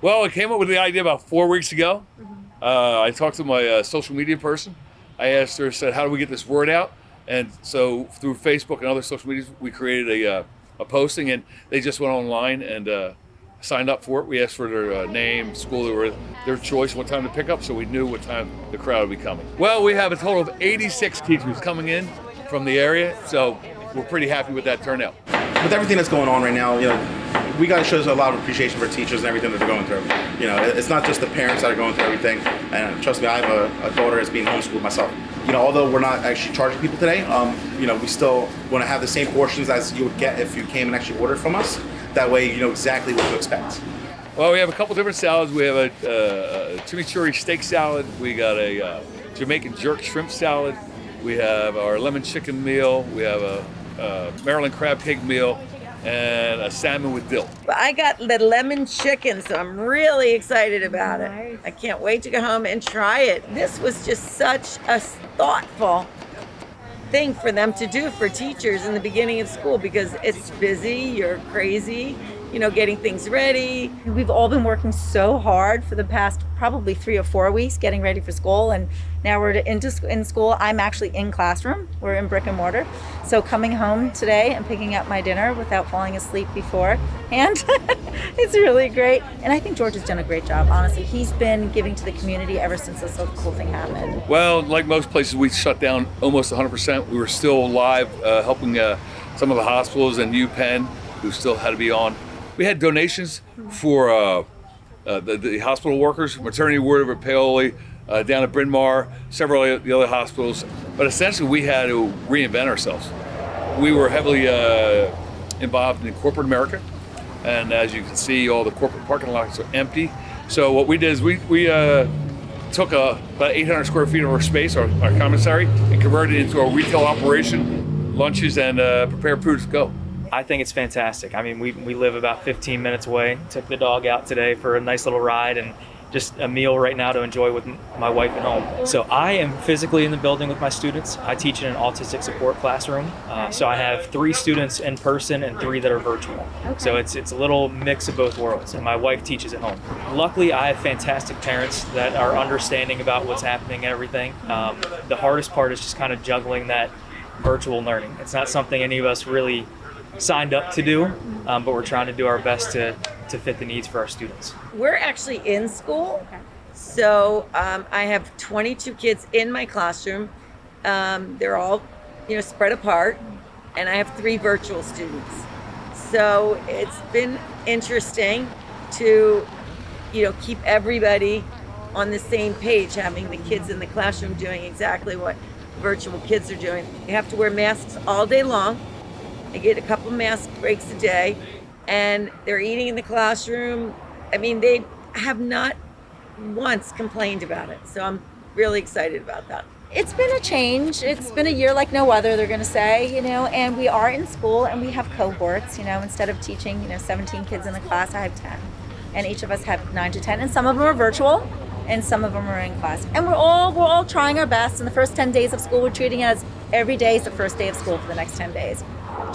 Well, I came up with the idea about 4 weeks ago. I talked to my social media person. I asked her, said, how do we get this word out? And so through Facebook and other social medias, we created a posting, and they just went online and signed up for it. We asked for their name, school, their choice, what time to pick up, so we knew what time the crowd would be coming. Well, we have a total of 86 teachers coming in from the area, so we're pretty happy with that turnout. With everything that's going on right now, we got to show a lot of appreciation for teachers and everything that they're going through. It's not just the parents that are going through everything. And trust me, I have a daughter that's being homeschooled myself. Although we're not actually charging people today, we still want to have the same portions as you would get if you came and actually ordered from us. That way, you know exactly what to expect. Well, we have a couple different salads. We have a chimichurri steak salad. We got a Jamaican jerk shrimp salad. We have our lemon chicken meal. We have a Maryland crab cake meal, and a salmon with dill. I got the lemon chicken, so I'm really excited about it. I can't wait to go home and try it. This was just such a thoughtful thing for them to do for teachers in the beginning of school, because it's busy, you're crazy, getting things ready. We've all been working so hard for the past probably 3 or 4 weeks getting ready for school, and now we're in school. I'm actually in classroom. We're in brick and mortar. So coming home today and picking up my dinner without falling asleep beforehand, it's really great. And I think George has done a great job, honestly. He's been giving to the community ever since this whole thing happened. Well, like most places, we shut down almost 100%. We were still live helping some of the hospitals and UPenn, who still had to be on. We had donations for the hospital workers, maternity ward over at Paoli, down at Bryn Mawr, several of the other hospitals. But essentially, we had to reinvent ourselves. We were heavily involved in corporate America. And as you can see, all the corporate parking lots are empty. So what we did is we took about 800 square feet of our space, our commissary, and converted it into a retail operation, lunches, and prepared food to go. I think it's fantastic. I mean, we live about 15 minutes away. Took the dog out today for a nice little ride and just a meal right now to enjoy with my wife at home. So I am physically in the building with my students. I teach in an autistic support classroom. So I have 3 students in person and 3 that are virtual. Okay. So it's a little mix of both worlds. And my wife teaches at home. Luckily, I have fantastic parents that are understanding about what's happening and everything. The hardest part is just kind of juggling that virtual learning. It's not something any of us really signed up to do, but we're trying to do our best to fit the needs for our students. We're actually in school, so I have 22 kids in my classroom. They're all, spread apart, and I have 3 virtual students. So it's been interesting to, keep everybody on the same page, having the kids in the classroom doing exactly what virtual kids are doing. They have to wear masks all day long. I get a couple mask breaks a day, and they're eating in the classroom. I mean, they have not once complained about it. So I'm really excited about that. It's been a change. It's been a year like no other, they're going to say, and we are in school and we have cohorts, instead of teaching, 17 kids in the class, I have 10. And each of us have 9 to 10, and some of them are virtual and some of them are in class. And we're all trying our best. In the first 10 days of school, we're treating it as every day is the first day of school for the next 10 days.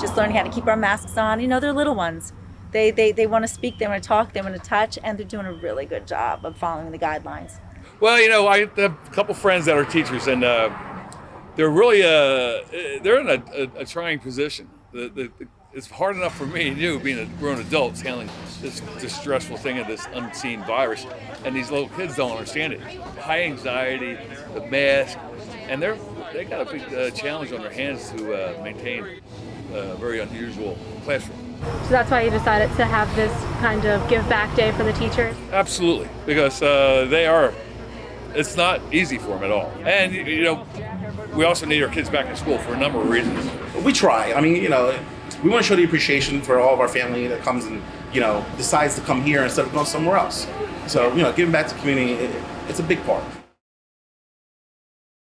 Just learning how to keep our masks on. They're little ones. They want to speak, they want to talk, they want to touch, and they're doing a really good job of following the guidelines. Well, I have a couple friends that are teachers, and they're really they're in a trying position. It's hard enough for me and you, being a grown adults, handling this stressful thing of this unseen virus, and these little kids don't understand it. High anxiety, the mask, and they got a big challenge on their hands to maintain a very unusual classroom. So that's why you decided to have this kind of give back day for the teachers? Absolutely, because it's not easy for them at all. And, we also need our kids back in school for a number of reasons. We try. I mean, we want to show the appreciation for all of our family that comes and, decides to come here instead of going somewhere else. So, giving back to the community, it's a big part.